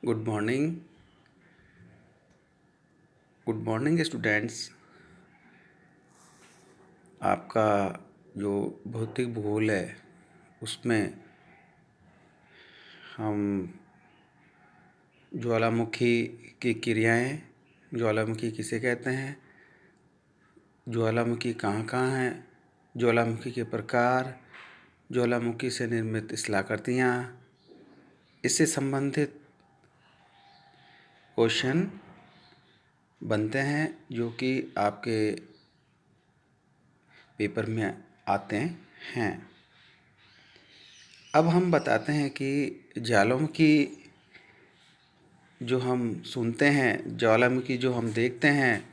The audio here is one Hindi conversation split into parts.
Good morning. Good morning students. आपका जो भौतिक भूगोल है उसमें हम ज्वालामुखी की क्रियाएं, ज्वालामुखी किसे कहते हैं, ज्वालामुखी कहाँ कहाँ हैं, ज्वालामुखी के प्रकार, ज्वालामुखी से निर्मित स्थलाकृतियाँ, इससे संबंधित क्वेश्चन बनते हैं जो कि आपके पेपर में आते हैं। अब हम बताते हैं कि ज्वालामुखी जो हम सुनते हैं, ज्वालामुखी जो हम देखते हैं,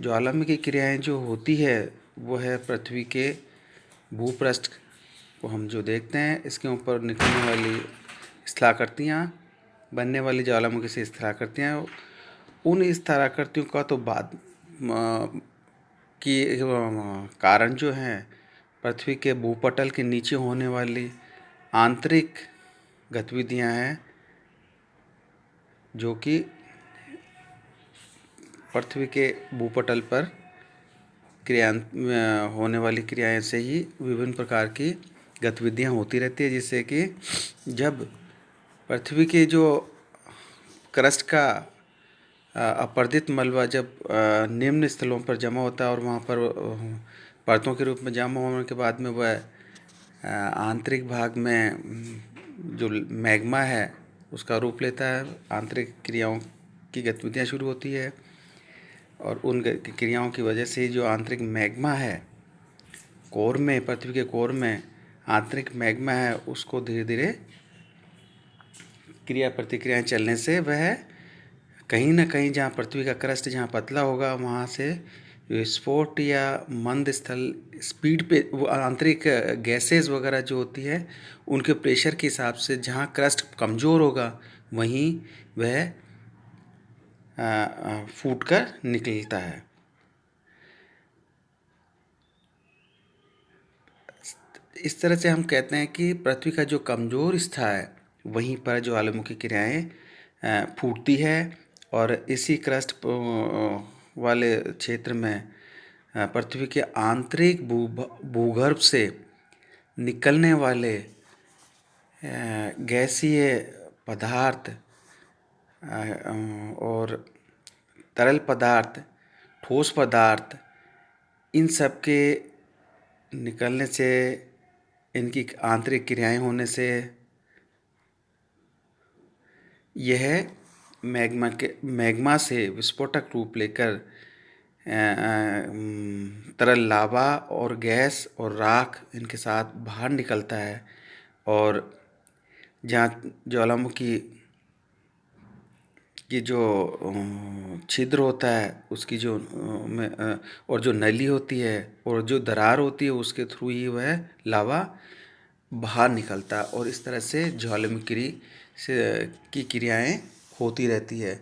ज्वालामुखी क्रियाएं जो होती है वो है पृथ्वी के भूपृष्ठ को हम जो देखते हैं, इसके ऊपर निकलने वाली स्थलाकृतियाँ, बनने वाली ज्वालामुखी से स्थलाकृतियाँ, उन स्थलाकृतियों का तो बाद की कारण जो हैं पृथ्वी के भूपटल के नीचे होने वाली आंतरिक गतिविधियाँ हैं जो कि पृथ्वी के भूपटल पर होने वाली क्रियाएं से ही विभिन्न प्रकार की गतिविधियां होती रहती है, जिससे कि जब पृथ्वी के जो क्रस्ट का अपरदित मलबा जब निम्न स्थलों पर जमा होता है और वहाँ पर परतों के रूप में जमा होने के बाद में वह आंतरिक भाग में जो मैग्मा है उसका रूप लेता है, आंतरिक क्रियाओं की गतिविधियाँ शुरू होती है और उन क्रियाओं की वजह से जो आंतरिक मैग्मा है कोर में, पृथ्वी के कोर में आंतरिक मैग्मा है, उसको धीरे धीरे क्रिया प्रतिक्रियाएं चलने से वह कहीं ना कहीं जहाँ पृथ्वी का क्रस्ट जहाँ पतला होगा वहाँ से विस्फोट या मंद स्थल स्पीड पे वो आंतरिक गैसेस वगैरह जो होती है उनके प्रेशर के हिसाब से जहाँ क्रस्ट कमज़ोर होगा वहीं वह फूट कर निकलता है। इस तरह से हम कहते हैं कि पृथ्वी का जो कमज़ोर हिस्सा है वहीं पर ज्वालामुखी क्रियाएं फूटती है और इसी क्रस्ट वाले क्षेत्र में पृथ्वी के आंतरिक भूगर्भ से निकलने वाले गैसीय पदार्थ और तरल पदार्थ, ठोस पदार्थ, इन सब के निकलने से, इनकी आंतरिक क्रियाएं होने से यह मैग्मा से विस्फोटक रूप लेकर तरल लावा और गैस और राख इनके साथ बाहर निकलता है और जहाँ ज्वालामुखी की जो छिद्र होता है उसकी जो और जो नली होती है और जो दरार होती है उसके थ्रू ही वह लावा बाहर निकलता है और इस तरह से ज्वालामुखी से की क्रियाएं होती रहती है।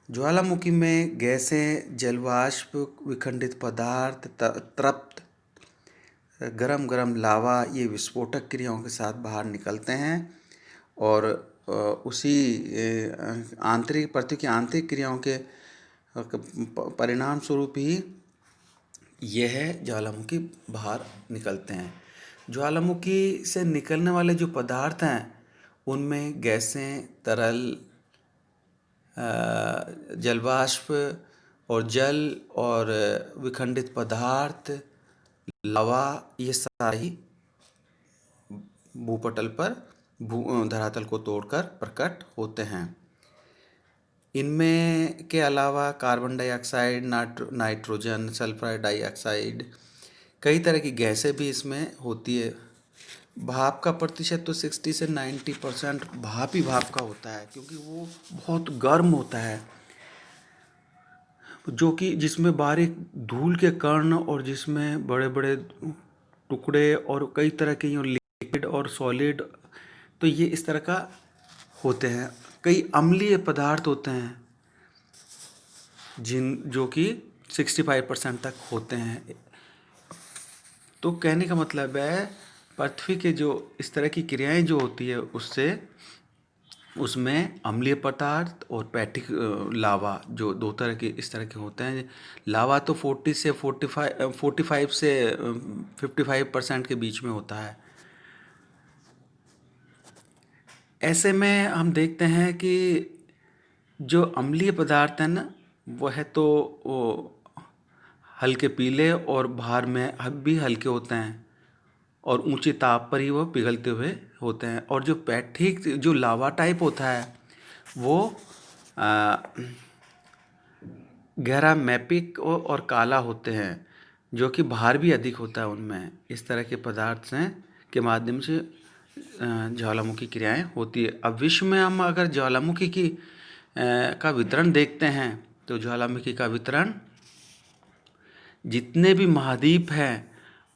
ज्वालामुखी में गैसें, जलवाष्प, विखंडित पदार्थ, तृप्त गरम गरम लावा ये विस्फोटक क्रियाओं के साथ बाहर निकलते हैं और उसी आंतरिक पृथ्वी की आंतरिक क्रियाओं के परिणाम स्वरूप ही यह ज्वालामुखी बाहर निकलते हैं। ज्वालामुखी से निकलने वाले जो पदार्थ हैं उनमें गैसें, तरल, जलवाष्प और जल और विखंडित पदार्थ, लावा, ये सारे ही भूपटल पर धरातल को तोड़कर प्रकट होते हैं। इनमें के अलावा carbon dioxide, nitrogen, sulphur dioxide, कई तरह की गैसें भी इसमें होती है। भाप का प्रतिशत तो 60 से 90% भाप ही भाप का होता है क्योंकि वो बहुत गर्म होता है, जो कि जिसमें बारीक धूल के कण और जिसमें बड़े बड़े टुकड़े और कई तरह के लिक्विड और सॉलिड, तो ये इस तरह का होते हैं। कई अम्लीय पदार्थ होते हैं जो कि 65% तक होते हैं। तो कहने का मतलब है पृथ्वी के जो इस तरह की क्रियाएं जो होती है उससे उसमें अम्लीय पदार्थ और पैटिक लावा, जो दो तरह के इस तरह के होते हैं। लावा तो 45 से 55% के बीच में होता है। ऐसे में हम देखते हैं कि जो अम्लीय पदार्थ है ना, वह तो वो हल्के पीले और बाहर में भी हल्के होते हैं और ऊंचे ताप पर ही वो पिघलते हुए होते हैं। और जो पैठिक जो लावा टाइप होता है वो आ, गहरा मैपिक और काला होते हैं, जो कि भार भी अधिक होता है उनमें। इस तरह के पदार्थ से के माध्यम से ज्वालामुखी क्रियाएं होती है। अब विश्व में हम अगर ज्वालामुखी की का वितरण देखते हैं तो ज्वालामुखी का वितरण जितने भी महाद्वीप हैं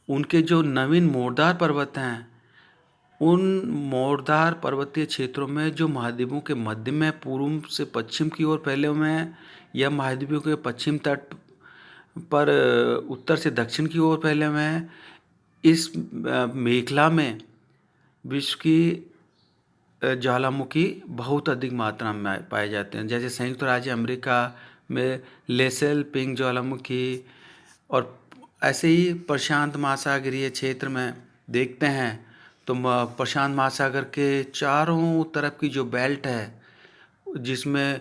उनके जो नवीन मोरदार पर्वत हैं, उन मोरदार पर्वतीय क्षेत्रों में जो महाद्वीपों के मध्य में पूर्व से पश्चिम की ओर फैले हुए हैं, या महाद्वीपों के पश्चिम तट पर उत्तर से दक्षिण की ओर फैले हुए हैं, इस मेखला में विश्व की ज्वालामुखी बहुत अधिक मात्रा में पाए जाते हैं। जैसे संयुक्त राज्य अमेरिका में लेसेल पिंग ज्वालामुखी, और ऐसे ही प्रशांत महासागरीय क्षेत्र में देखते हैं तो प्रशांत महासागर के चारों तरफ की जो बेल्ट है, जिसमें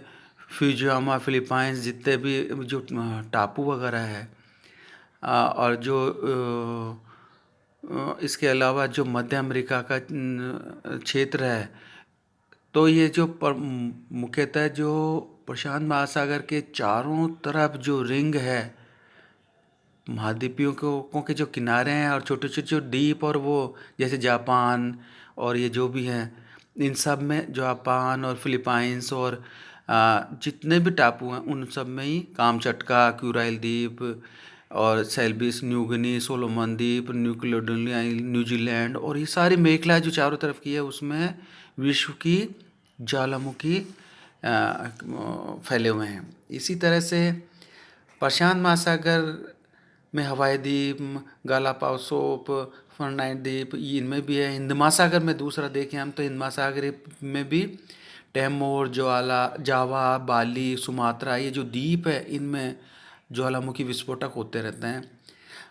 फ्यूजियामा, फिलीपाइंस, जितने भी जो टापू वगैरह है, और जो इसके अलावा जो मध्य अमेरिका का क्षेत्र है, तो ये जो मुख्यतः जो प्रशांत महासागर के चारों तरफ जो रिंग है, महाद्वीपों के जो किनारे हैं और छोटे छोटे जो द्वीप, और वो जैसे जापान और ये जो भी हैं, इन सब में जापान और फिलीपाइंस और जितने भी टापू हैं उन सब में ही कामचटका, क्यूराइल द्वीप और सेल्बिस, न्यू गिनी, सोलोमन द्वीप, न्यू कैलेडोनिया, न्यूजीलैंड, और ये सारी मेखला जो चारों तरफ की है उसमें विश्व की ज्वालामुखी फैले हुए हैं। इसी तरह से प्रशांत महासागर में हवाई द्वीप, गालापागोस, फर्नाइट द्वीप, इनमें भी है। हिंद महासागर में दूसरा देखें हम तो हिंद महासागर में भी टेमोर, जावा, बाली, सुमात्रा, ये जो द्वीप है इनमें ज्वालामुखी विस्फोटक होते रहते हैं।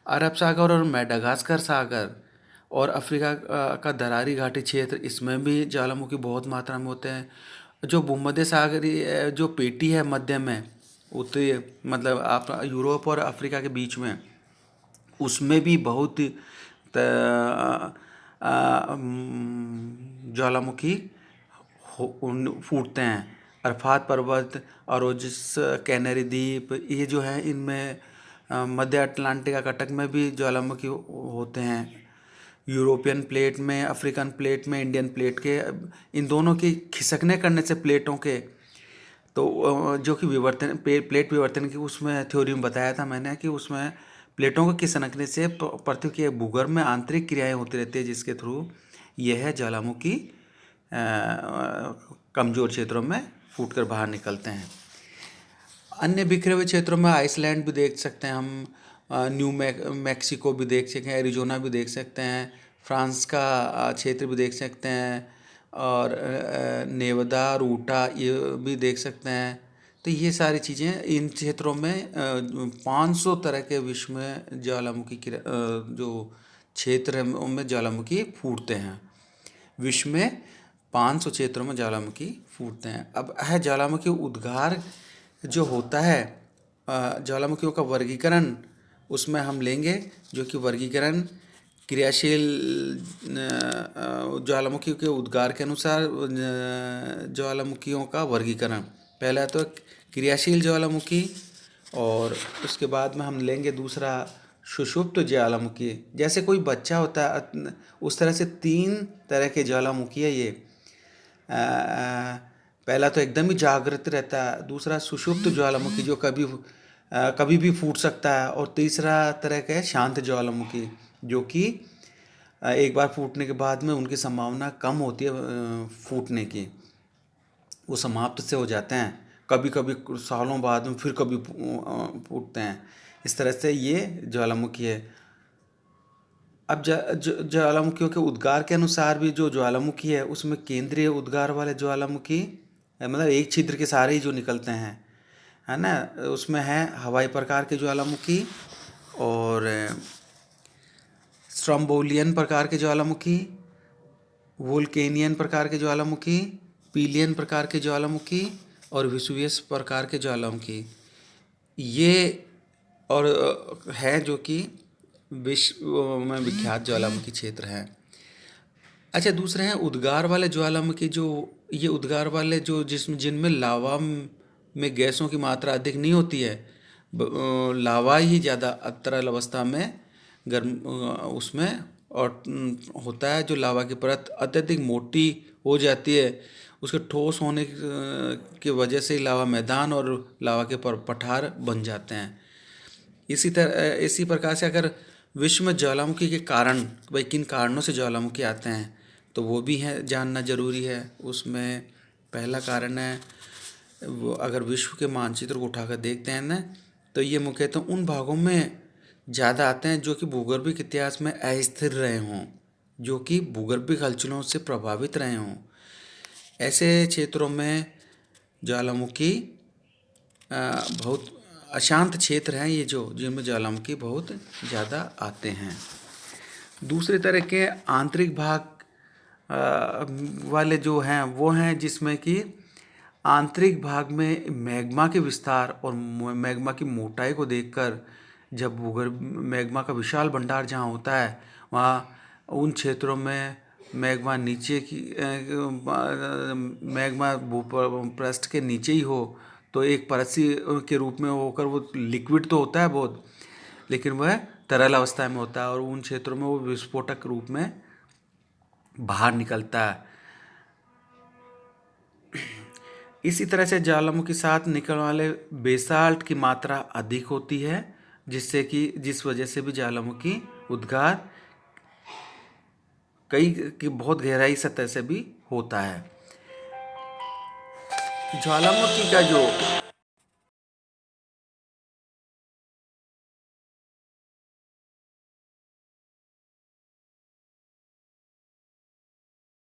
अरब सागर और मेडागास्कर सागर और अफ्रीका का दरारी घाटी क्षेत्र, इसमें भी ज्वालामुखी बहुत मात्रा में होते हैं। जो भूमध्य सागरीय जो पेटी है मध्य में, उत्तरी मतलब आप यूरोप और अफ्रीका के बीच में, उसमें भी बहुत ज्वालामुखी फूटते हैं। अरफात पर्वत, अरोजिस, कैनरी द्वीप, ये जो है इनमें मध्य अटलांटिक कटक में भी ज्वालामुखी होते हैं। यूरोपियन प्लेट में, अफ्रीकन प्लेट में, इंडियन प्लेट के, इन दोनों की खिसकने करने से प्लेटों के, तो जो कि विवर्तन प्लेट विवर्तन की उसमें थ्योरी में बताया था मैंने कि उसमें प्लेटों को खिसकने से पृथ्वी के भूगर्भ में आंतरिक क्रियाएं होती रहती है, जिसके थ्रू यह ज्वालामुखी कमज़ोर क्षेत्रों में फूटकर बाहर निकलते हैं। अन्य बिखरे हुए क्षेत्रों में आइसलैंड भी देख सकते हैं हम, मैक्सिको भी देख सकते हैं, एरिजोना भी देख सकते हैं, फ्रांस का क्षेत्र भी देख सकते हैं, और नेवादा, रूटा ये भी देख सकते हैं। तो ये सारी चीज़ें इन क्षेत्रों में 500 तरह के विश्व में ज्वालामुखी की जो क्षेत्र हैं उनमें ज्वालामुखी फूटते हैं। विश्व में 500 क्षेत्रों में ज्वालामुखी फूटते हैं। अब है ज्वालामुखी उद्गार जो होता है, ज्वालामुखियों का वर्गीकरण उसमें हम लेंगे, जो कि वर्गीकरण क्रियाशील ज्वालामुखी के उद्गार के अनुसार ज्वालामुखियों का वर्गीकरण। पहला तो क्रियाशील ज्वालामुखी, और उसके बाद में हम लेंगे दूसरा सुषुप्त ज्वालामुखी। जैसे कोई बच्चा होता है उस तरह से 3 तरह के ज्वालामुखी है ये। पहला तो एकदम ही जागृत रहता है, दूसरा सुषुप्त ज्वालामुखी जो कभी भी फूट सकता है, और तीसरा तरह का है शांत ज्वालामुखी, जो कि एक बार फूटने के बाद में उनकी संभावना कम होती है फूटने की, वो समाप्त से हो जाते हैं। कभी कभी सालों बाद में फिर कभी फूटते हैं। इस तरह से ये ज्वालामुखी है। अब ज्वालामुखियों के उद्गार के अनुसार भी जो ज्वालामुखी है उसमें केंद्रीय उद्गार वाले ज्वालामुखी मतलब एक छिद्र के सारे ही जो निकलते हैं, है ना, उसमें है हवाई प्रकार के ज्वालामुखी और स्ट्रोम्बोलियन प्रकार के ज्वालामुखी, वोल्केनियन प्रकार के ज्वालामुखी, पीलियन प्रकार के ज्वालामुखी और विसुवियस प्रकार के ज्वालामुखी। ये और है जो कि विश्व में विख्यात ज्वालामुखी क्षेत्र हैं। अच्छा, दूसरे हैं उद्गार वाले ज्वालामुखी। जो ये उद्गार वाले जो जिनमें लावा में गैसों की मात्रा अधिक नहीं होती है, लावा ही ज़्यादा तरल अवस्था में गर्म उसमें और होता है। जो लावा की परत अत्यधिक मोटी हो जाती है, उसके ठोस होने की वजह से लावा मैदान और लावा के पठार बन जाते हैं। इसी प्रकार से अगर विश्व में ज्वालामुखी के कारण, भाई किन कारणों से ज्वालामुखी आते हैं, तो वो भी है जानना जरूरी है। उसमें पहला कारण है, वो अगर विश्व के मानचित्र को उठाकर देखते हैं ना, तो ये मुख्यतः उन भागों में ज़्यादा आते हैं जो कि भूगर्भिक इतिहास में अस्थिर रहे हों, जो कि भूगर्भिक हलचलों से प्रभावित रहे हों। ऐसे क्षेत्रों में ज्वालामुखी बहुत अशांत क्षेत्र हैं ये, जो जिनमें ज्वालामुखी बहुत ज़्यादा आते हैं। दूसरे तरह के आंतरिक भाग वाले जो हैं वो हैं जिसमें कि आंतरिक भाग में मैग्मा के विस्तार और मैग्मा की मोटाई को देखकर, जब भूगर्भ मैग्मा का विशाल भंडार जहाँ होता है, वहाँ उन क्षेत्रों में मैग्मा नीचे की मैग्मा भूपृष्ठ के नीचे ही हो, तो एक परत के रूप में होकर वो लिक्विड तो होता है बहुत, लेकिन वह तरल अवस्था में होता है और उन क्षेत्रों में वो विस्फोटक रूप में बाहर निकलता है। इसी तरह से ज्वालामुखी के साथ निकलने वाले बेसाल्ट की मात्रा अधिक होती है, जिस वजह से भी ज्वालामुखी उद्गार कई की बहुत गहराई सतह से भी होता है। ज्वालामुखी का जो